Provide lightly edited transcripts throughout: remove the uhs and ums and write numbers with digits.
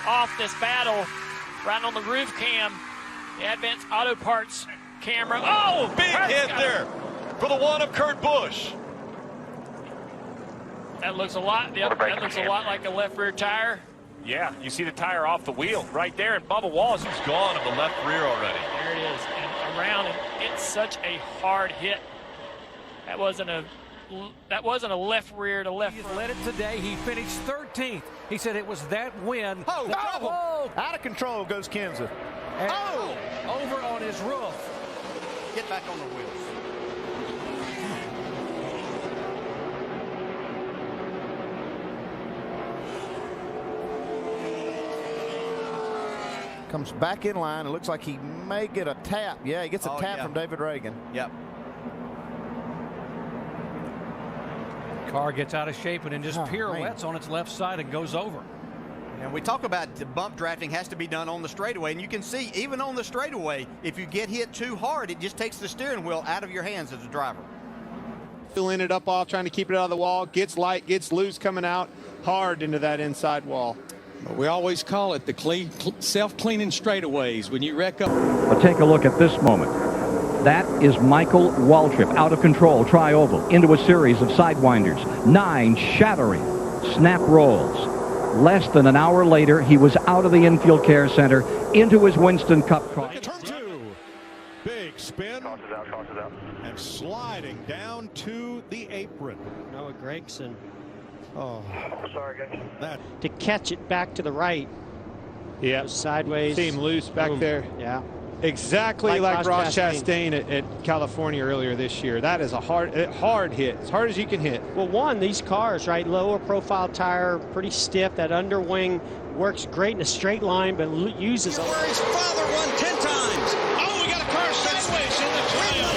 off this battle right on the roof cam. The Advanced Auto Parts camera. Oh, big hit there for the one of Kurt Busch. That looks a lot. That looks a lot like a left rear tire. Yeah, you see the tire off the wheel right there, and Bubba Wallace is gone of the left rear already. There it is, and around, and it's such a hard hit. That wasn't a left rear to left. He's led it today. He finished 13th. He said it was that win. Oh, out of control goes Kenseth. And over on his roof. Get back on the wheels. Comes back in line. It looks like he may get a tap. Yeah, he gets a tap from David Reagan. Yep. Car gets out of shape and then just pirouettes on its left side and goes over. And we talk about the bump drafting has to be done on the straightaway, and you can see even on the straightaway, if you get hit too hard, it just takes the steering wheel out of your hands as a driver. Filling it up off, trying to keep it out of the wall, gets light, gets loose, coming out hard into that inside wall. We always call it the self-cleaning straightaways when you wreck up. But take a look at this moment. That is Michael Waltrip, out of control, tri-oval, into a series of sidewinders. 9 shattering snap rolls. Less than an hour later, he was out of the infield care center into his Winston Cup car. Turn 2. Big spin. And sliding down to the apron. Noah Gregson. Oh, sorry, guys. That to catch it back to the right. Yeah. Sideways. Seemed loose back there. Yeah. Exactly like Ross Chastain at California earlier this year. That is a hard hit, as hard as you can hit. Well, these cars, right, lower profile tire, pretty stiff. That underwing works great in a straight line, but uses. Where his father won 10 times. Oh, we got a car sideways in the trail.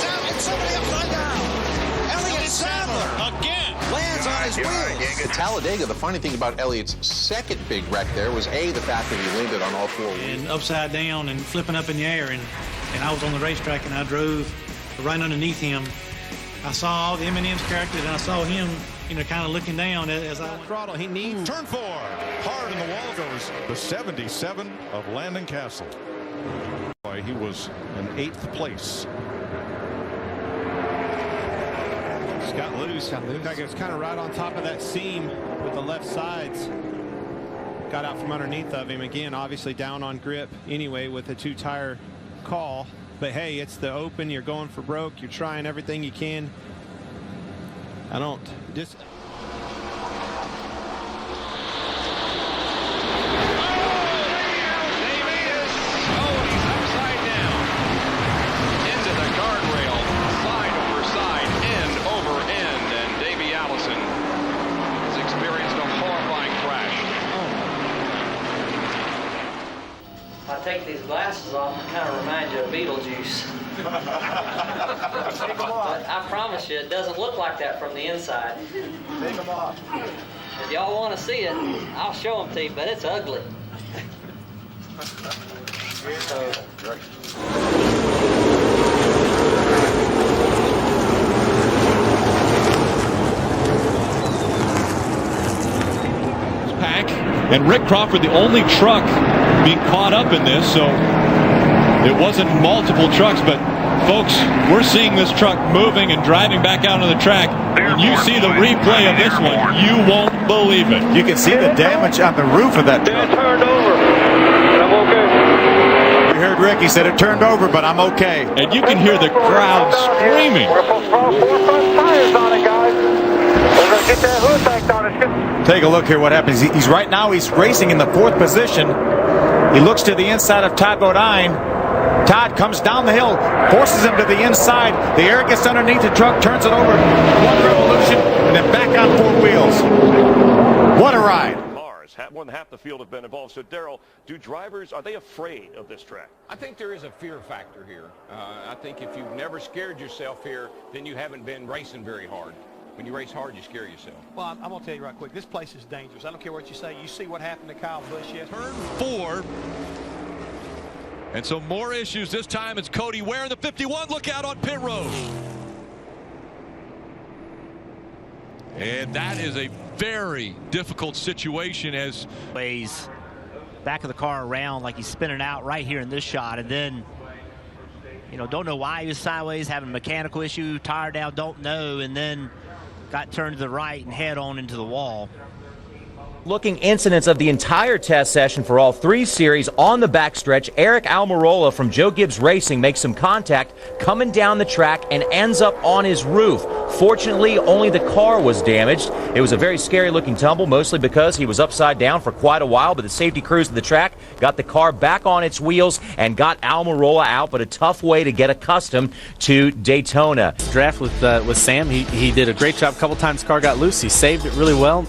Out and somebody upside down. Elliott Sadler again lands on his wheels. At Talladega, the funny thing about Elliott's second big wreck there was the fact that he landed on all 4 wheels. And upside down and flipping up in the air. And I was on the racetrack and I drove right underneath him. I saw all the M&M's characters and I saw him, kind of looking down as I went. Throttle. He needs turn 4. Hard in the wall goes the 77 of Landon Castle. He was in 8th place. Got loose. Looked like it was kind of right on top of that seam with the left sides. Got out from underneath of him again, obviously down on grip anyway with a 2-tire call. But hey, it's the open. You're going for broke. You're trying everything you can. I take these glasses off and kind of remind you of Beetlejuice. But I promise you, it doesn't look like that from the inside. Take them off. If y'all want to see it, I'll show them to you, but it's ugly. Pack and Rick Crawford, the only truck being caught up in this, so it wasn't multiple trucks, but folks, we're seeing this truck moving and driving back out on the track, and you see the replay of this one, you won't believe it. You can see the damage on the roof of that truck. It turned over, and I'm okay. We heard Rick, he said it turned over, but I'm okay. And you can hear the crowd screaming. We're supposed to throw 4 front tires on it, guys. We're going to get that hood back on it. Take a look here what happens. He's right now, he's racing in the 4th position. He looks to the inside of Todd Bodine. Todd comes down the hill, forces him to the inside. The air gets underneath the truck, turns it over. 1 revolution, and then back on 4 wheels. What a ride. More than half the field have been involved. So, Darrell, are they afraid of this track? I think there is a fear factor here. I think if you've never scared yourself here, then you haven't been racing very hard. When you race hard, you scare yourself. Well, I'm going to tell you right quick, this place is dangerous. I don't care what you say. You see what happened to Kyle Busch yesterday. Turn 4. And so more issues. This time it's Cody Ware in the 51. Look out on pit road. And that is a very difficult situation as ways back of the car around like he's spinning out right here in this shot, and then don't know why he was sideways, having a mechanical issue, tire down, don't know, and then got turned to the right and head on into the wall. Looking incidents of the entire test session for all 3 series on the backstretch, Eric Almirola from Joe Gibbs Racing makes some contact coming down the track and ends up on his roof. Fortunately, only the car was damaged. It was a very scary looking tumble, mostly because he was upside down for quite a while, but the safety crews of the track got the car back on its wheels and got Almirola out, but a tough way to get accustomed to Daytona. Draft with Sam, he did a great job. A couple times the car got loose. He saved it really well.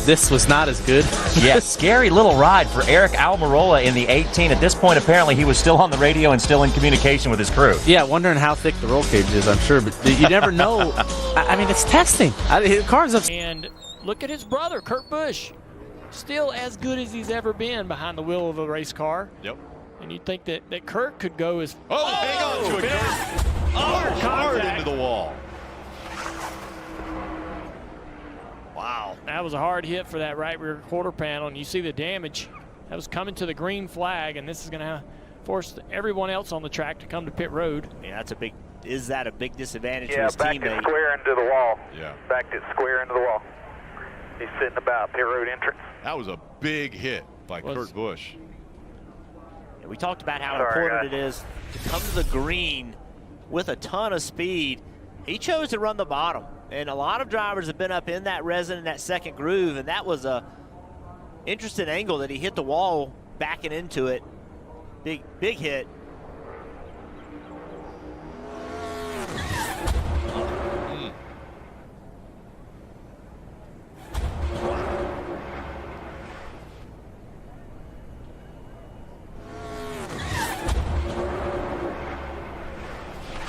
This was not as good. Yeah, scary little ride for Eric Almirola in the 18. At this point, apparently, he was still on the radio and still in communication with his crew. Yeah, wondering how thick the roll cage is, I'm sure. But you never know. I mean, it's testing. The car's up. And look at his brother, Kurt Busch. Still as good as he's ever been behind the wheel of a race car. Yep. And you'd think that Kurt could go as... hang on to it, Kurt. Hard into the wall. Wow. That was a hard hit for that right rear quarter panel, and you see the damage. That was coming to the green flag, and this is going to force everyone else on the track to come to pit road. Yeah, is that a big disadvantage for yeah, his backed teammate? it square into the wall. Yeah. Backed it square into the wall. He's sitting about pit road entrance. That was a big hit by Kurt Busch. Yeah, we talked about how important it is to come to the green with a ton of speed. He chose to run the bottom. And a lot of drivers have been up in that resin in that second groove, and that was a interesting angle that he hit the wall backing into it. Big hit.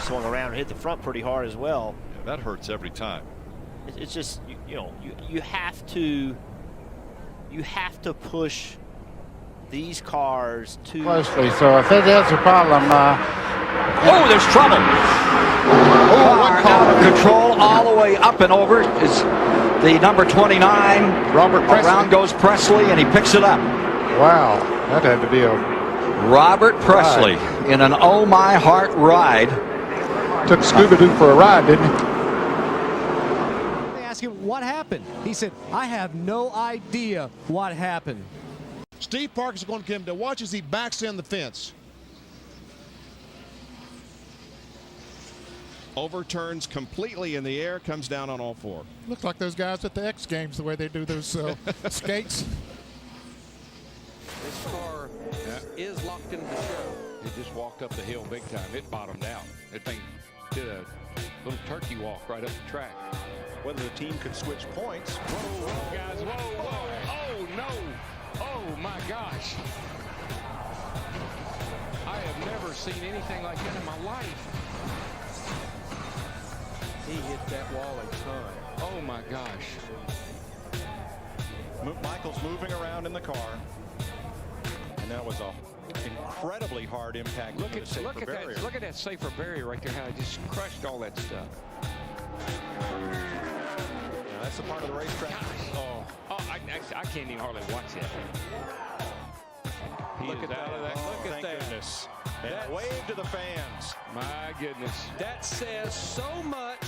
Swung around and hit the front pretty hard as well. That hurts every time. It's just you have to push these cars too closely. So if it is a problem, there's trouble. Car out of control, all the way up and over is the number 29. Robert Presley. Around goes Presley, and he picks it up. Wow, that had to be a Robert Presley in an Oh My Heart ride. Took Scooby-Doo for a ride, didn't he? Ask him what happened. He said, I have no idea what happened. Steve Parker's going to come to watch as he backs in the fence. Overturns completely in the air, comes down on all 4. Looks like those guys at the X Games, the way they do those skates. This car is locked into the show. It just walked up the hill big time. It bottomed out. That thing did a little turkey walk right up the track. Whether the team could switch points. Whoa, guys, whoa. Oh, no. Oh, my gosh. I have never seen anything like that in my life. He hit that wall a ton. Oh, my gosh. Michael's moving around in the car. And that was an incredibly hard impact. Look at that safer barrier right there, how it just crushed all that stuff. Now, that's the part of the racetrack. I can't even hardly watch it. Look at that. Look at that. Goodness. And wave to the fans. My goodness. That says so much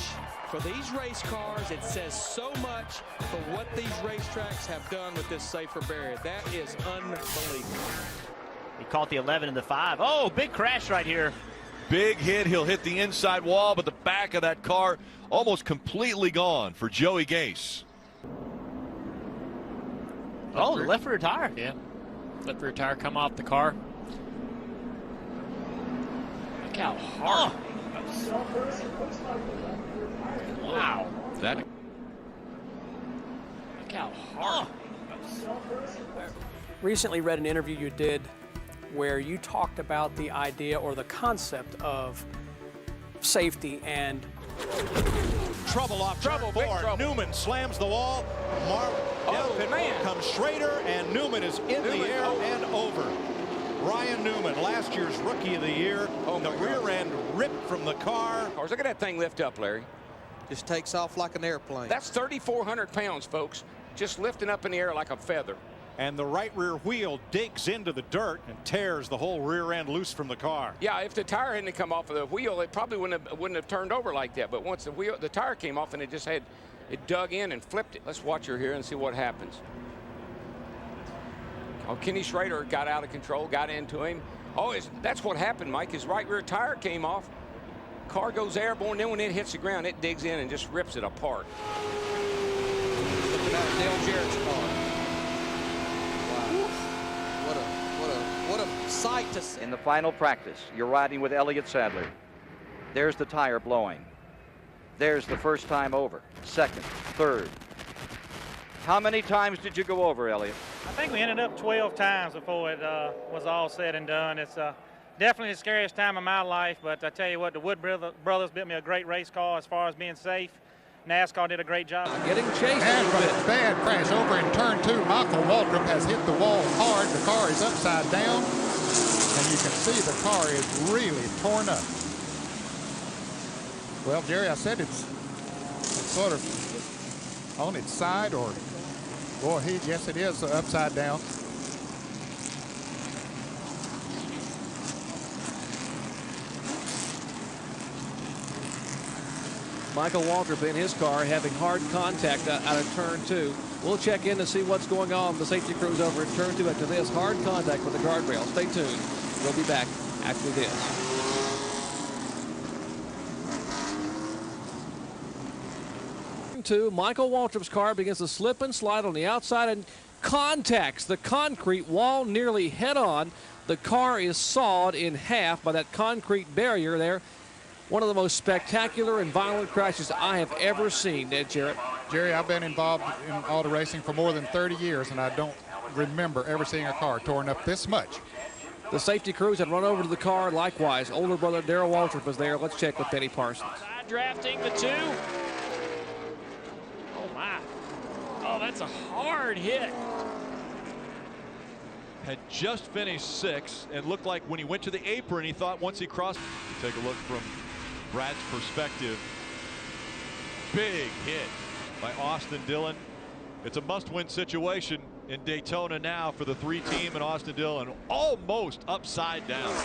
for these race cars. It says so much for what these racetracks have done with this safer barrier. That is unbelievable. He caught the 11 and the 5. Oh, big crash right here. Big hit. He'll hit the inside wall, but the back of that car almost completely gone for Joey Gase. Oh, the left rear tire. Yeah. Left rear tire come off the car. Look how hard. Wow. That. Look how hard. Recently read an interview you did where you talked about the idea or the concept of safety and Trouble off Trouble, big trouble. Newman slams the wall. Comes Schrader, and Newman is in the air and over. Ryan Newman, last year's Rookie of the Year. The rear end ripped from the car. Look at that thing lift up, Larry. just takes off like an airplane. That's 3,400 pounds, folks, just lifting up in the air like a feather. And the right rear wheel digs into the dirt and tears the whole rear end loose from the car. Yeah, if the tire hadn't come off of the wheel, it probably wouldn't have turned over like that. But once the tire came off and it dug in and flipped it. Let's watch her here and see what happens. Oh, Kenny Schrader got out of control, got into him. Oh, that's what happened, Mike. His right rear tire came off. Car goes airborne. Then when it hits the ground, it digs in and just rips it apart. Look at that Dale Jarrett's car. What a sight to see. In the final practice, you're riding with Elliott Sadler. There's the tire blowing. There's the first time over, second, third. How many times did you go over, Elliott? I think we ended up 12 times before it was all said and done. It's definitely the scariest time of my life, but I tell you what, the Wood brothers built me a great race car as far as being safe. NASCAR did a great job. Getting chased. And from a bad crash over in turn 2, Michael Waltrip has hit the wall hard. The car is upside down, and you can see the car is really torn up. Well, Jerry, I said it's sort of on its side, or boy, yes, it is upside down. Michael Waltrip in his car having hard contact out of turn 2. We'll check in to see what's going on. The safety crew's over in turn 2 after this hard contact with the guardrail. Stay tuned. We'll be back after this. Michael Waltrip's car begins to slip and slide on the outside and contacts the concrete wall nearly head on. The car is sawed in half by that concrete barrier there. One of the most spectacular and violent crashes I have ever seen, Ed Jarrett. Jerry, I've been involved in auto racing for more than 30 years, and I don't remember ever seeing a car torn up this much. The safety crews had run over to the car. Likewise, older brother Darrell Waltrip was there. Let's check with Benny Parsons. Side drafting the 2. Oh, my. Oh, that's a hard hit. Had just finished 6 and looked like when he went to the apron, he thought once he crossed. Take a look from Brad's perspective. Big hit by Austin Dillon. It's a must-win situation in Daytona now for the 3 team and Austin Dillon almost upside down.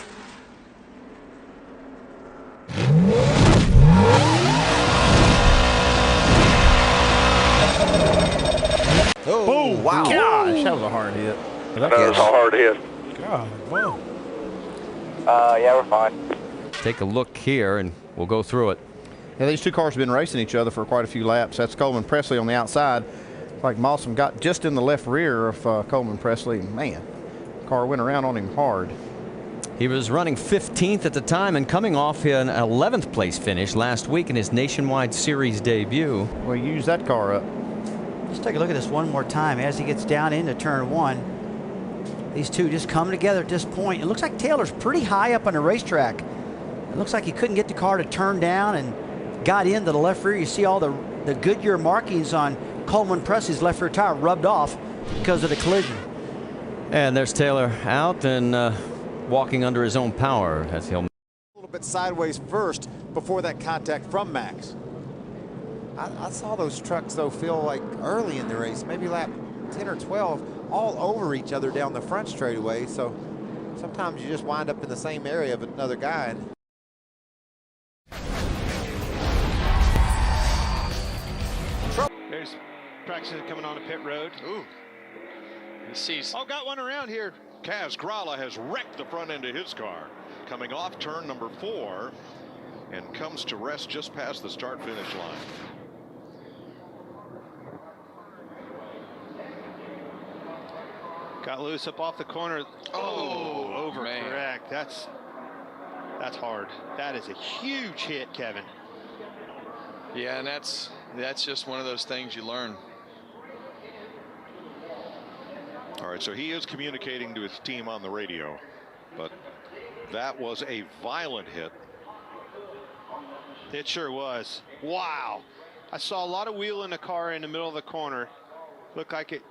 Oh, boom. Wow. Gosh, that was a hard hit. That was a hard hit. God, wow. Yeah, we're fine. Take a look here and we'll go through it. Yeah, these two cars have been racing each other for quite a few laps. That's Coleman Presley on the outside. Like Mawson got just in the left rear of Coleman Presley. Man, car went around on him hard. He was running 15th at the time and coming off an 11th place finish last week in his Nationwide Series debut. Well, he used that car up. Let's take a look at this one more time as he gets down into turn 1. These two just come together at this point. It looks like Taylor's pretty high up on the racetrack. It looks like he couldn't get the car to turn down and got into the left rear. You see all the Goodyear markings on Coleman Presley's left rear tire rubbed off because of the collision. And there's Taylor out and walking under his own power as he'll. A little bit sideways first before that contact from Max. I saw those trucks, though, feel like early in the race, maybe lap 10 or 12, all over each other down the front straightaway. So sometimes you just wind up in the same area of another guy. There's practice coming on a pit road. Ooh. He sees. Oh, got one around here. Kaz Grala has wrecked the front end of his car. Coming off turn number 4 and comes to rest just past the start-finish line. Got loose up off the corner. Oh, overcorrect. That's hard. That is a huge hit, Kevin. Yeah, and that's just one of those things you learn. All right, so he is communicating to his team on the radio, but that was a violent hit. It sure was. Wow. I saw a lot of wheel in the car in the middle of the corner. Looked like it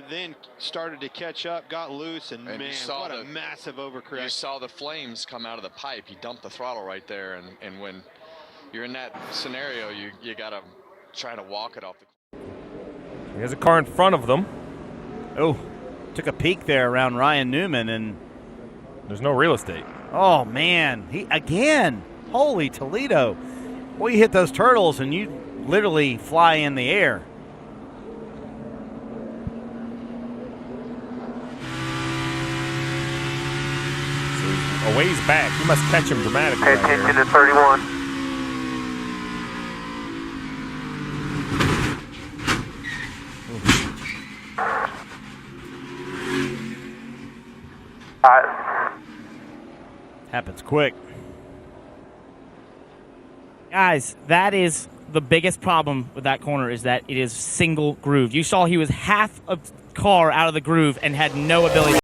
then started to catch up, got loose, and man, what a massive overcorrect. You saw the flames come out of the pipe. He dumped the throttle right there, and when you're in that scenario, you got to try to walk it off the. There's a car in front of them. Oh, took a peek there around Ryan Newman, and there's no real estate. Oh man, he again. Holy Toledo! Well, you hit those turtles and you literally fly in the air. A ways back. You must catch him dramatically. Pay attention to 31. Happens quick. Guys, that is the biggest problem with that corner, is that it is single grooved. You saw he was half a car out of the groove and had no ability.